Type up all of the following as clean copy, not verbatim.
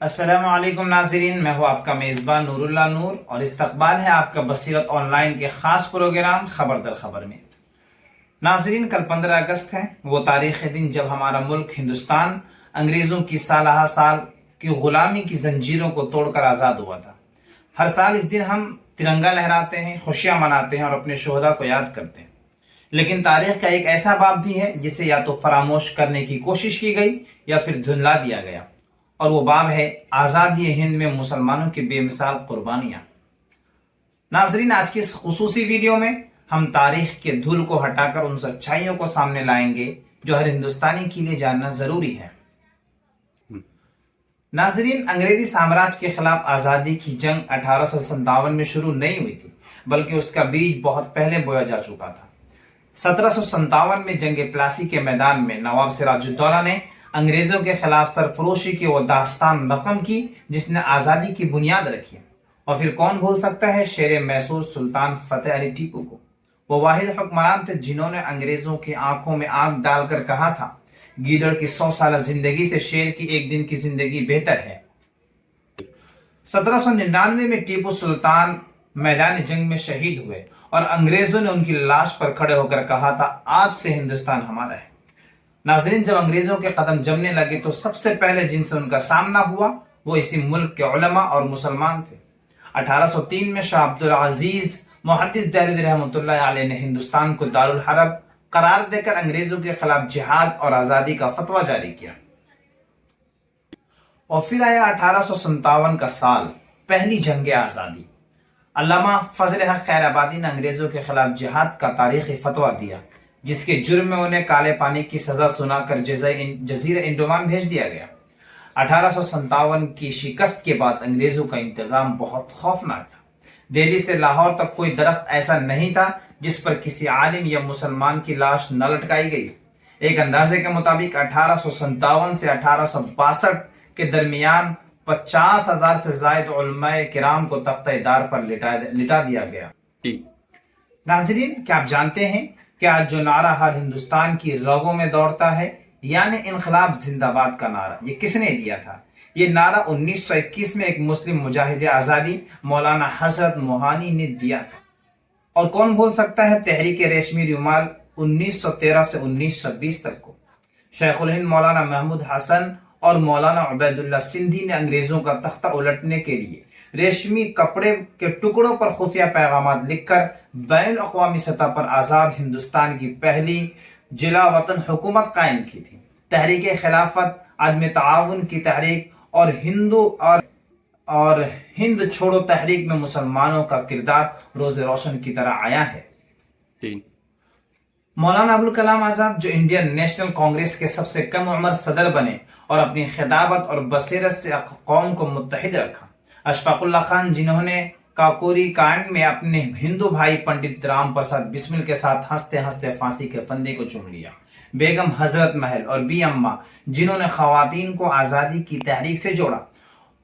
अस्सलाम वालेकुम नाज़रीन, मैं हूँ आपका मेज़बान नूरुल्लाह नूर और इस्तकबाल है आपका बसीरत ऑनलाइन के ख़ास प्रोग्राम खबर दर खबर में। नाज़रीन, कल 15 अगस्त है, वो तारीख़ दिन जब हमारा मुल्क हिंदुस्तान अंग्रेज़ों की साल साल की ग़ुलामी की जंजीरों को तोड़कर आज़ाद हुआ था। हर साल इस दिन हम तिरंगा लहराते हैं, खुशियाँ मनाते हैं और अपने शोहदा को याद करते हैं। लेकिन तारीख़ का एक ऐसा बाब भी है जिसे या तो फरामोश करने की कोशिश की गई या फिर धुंधला दिया गया, और वो बाब है आज़ादी हिंद में मुसलमानों की बेमिसाल कुर्बानियाँ। नाजरीन, आज की इस खुसूसी वीडियो में हम तारीख के धूल को हटाकर उन सच्चाइयों को सामने लाएंगे जो हर हिंदुस्तानी के लिए जानना जरूरी है। नाजरीन, अंग्रेजी साम्राज्य के खिलाफ आज़ादी की जंग 1857 में शुरू नहीं हुई थी, बल्कि उसका बीज बहुत पहले बोया जा चुका था। 1757 में जंग प्लासी के मैदान में नवाब सिराजुद्दौला ने अंग्रेजों के खिलाफ सरफरोशी की वो दास्तान रकम की जिसने आज़ादी की बुनियाद रखी। और फिर कौन भूल सकता है शेर मैसूर सुल्तान फतेह अली टीपू को। वो वाहिद हुक्मरान थे जिन्होंने अंग्रेजों की आंखों में आंख डालकर कहा था, गीदड़ की 100 साल जिंदगी से शेर की एक दिन की जिंदगी बेहतर है। 1799 में टीपू सुल्तान मैदान जंग में शहीद हुए और अंग्रेजों ने उनकी लाश पर खड़े होकर कहा था, आज से हिंदुस्तान हमारा है। नाज़रीन, जब अंग्रेजों के कदम जमने लगे तो सबसे पहले जिनसे उनका सामना हुआ वो इसी मुल्क के उलमा और मुसलमान थे। 1803 में शाह अब्दुल अजीज मुहद्दिस देहलवी रहमतुल्लाह अलैह ने हिंदुस्तान को दारुल हरब करार देकर अंग्रेजों के खिलाफ जिहाद और आज़ादी का फतवा जारी किया। और फिर आया 1857 का साल, पहली जंग आज़ादी। अल्लामा फजल हक खैराबादी ने अंग्रेजों के खिलाफ जिहाद का तारीखी फतवा दिया, जिसके जुर्म में उन्हें काले पानी की सजा सुनाकर जजीरा इंडोमान भेज दिया गया। 1857 की शिकस्त के बाद अंग्रेजों का इंतजाम बहुत खौफनाक था। दिल्ली से लाहौर तक कोई दरख्त ऐसा नहीं था जिस पर किसी आलिम या मुसलमान की लाश न लटकाई गई। एक अंदाजे के मुताबिक 1857 से 1862 के दरमियान 50,000 से जायद उलमाए किराम को तख्ते-ए-दार पर लिटा दिया गया। नाज़रीन, क्या आप जानते हैं कि आज जो नारा हर हिंदुस्तान की रगों में दौड़ता है, यानी इनकलाब जिंदाबाद का नारा, ये किसने दिया था? ये नारा 1921 में एक मुस्लिम मुजाहिद आज़ादी मौलाना हजरत मोहानी ने दिया था। और कौन भूल सकता है तहरीक रेशमी रुमाल 1913 से 1920 तक को। शेखुल हिंद मौलाना महमूद हसन और मौलाना उबैदुल्लाह सिंधी ने अंग्रेजों का तख्ता उलटने के लिए रेशमी कपड़े के टुकड़ों पर खुफिया पैगाम लिखकर बैन अक़वामी सतह पर आज़ाद हिंदुस्तान की पहली जिला वतन हुकूमत कायम की थी। तहरीक खिलाफत, आदमी ताउन की तहरीक और हिंद छोड़ो तहरीक में मुसलमानों का किरदार रोज रोशन की तरह आया है। मौलाना अबुल कलाम आजाद, जो इंडियन नेशनल कांग्रेस के सबसे कम उम्र सदर बने और अपनी खिदाबत और बसीरत से कौम को मुत्तहिद रखा। अशफाकुल्लाह खान, जिन्होंने काकोरी कांड में अपने हिंदू भाई पंडित राम प्रसाद बिस्मिल के साथ हंसते हंसते फांसी के फंदे को चूम लिया। बेगम हजरत महल और बी अम्मा, जिन्होंने खवातीन को आज़ादी की तहरीक से जोड़ा।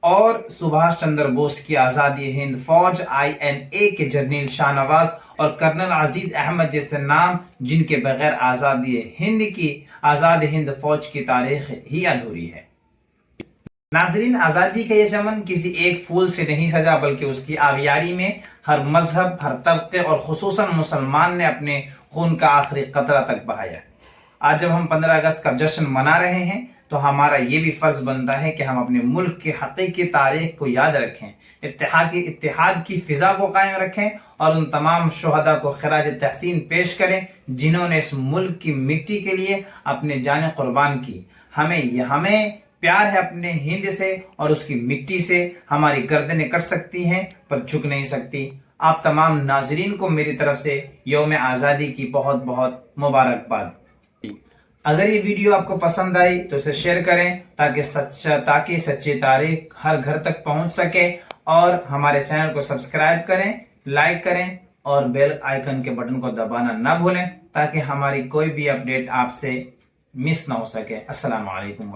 और सुभाष चंद्र बोस की आज़ादी हिंद फौज INA के जर्नल शाहनवाज और कर्नल अजीज अहमद जैसे नाम, जिनके बगैर आज़ाद हिंद फौज की तारीख ही अधूरी है। नाजरीन, आज़ादी का ये चमन किसी एक फूल से नहीं सजा, बल्कि उसकी आबियारी में हर मजहब, हर तबके और खुसूसन मुसलमान ने अपने खून का आखिरी कतरा तक बहाया। आज जब हम 15 अगस्त का जश्न मना रहे हैं तो हमारा ये भी फर्ज बनता है कि हम अपने मुल्क की हकीकी तारीख को याद रखें, इत्तेहाद की फिजा को कायम रखें और उन तमाम शुहदा को खिराज तहसीन पेश करें जिन्होंने इस मुल्क की मिट्टी के लिए अपने जान कुर्बान की। हमें प्यार है अपने हिंद से और उसकी मिट्टी से। हमारी गर्दनें कट सकती हैं पर झुक नहीं सकती। आप तमाम नाजरीन को मेरी तरफ से यौम आज़ादी की बहुत बहुत मुबारकबाद। अगर ये वीडियो आपको पसंद आई तो इसे शेयर करें ताकि सच्ची तारीख हर घर तक पहुंच सके। और हमारे चैनल को सब्सक्राइब करें, लाइक करें और बेल आइकन के बटन को दबाना ना भूलें ताकि हमारी कोई भी अपडेट आपसे मिस ना हो सके। अस्सलाम वालेकुम।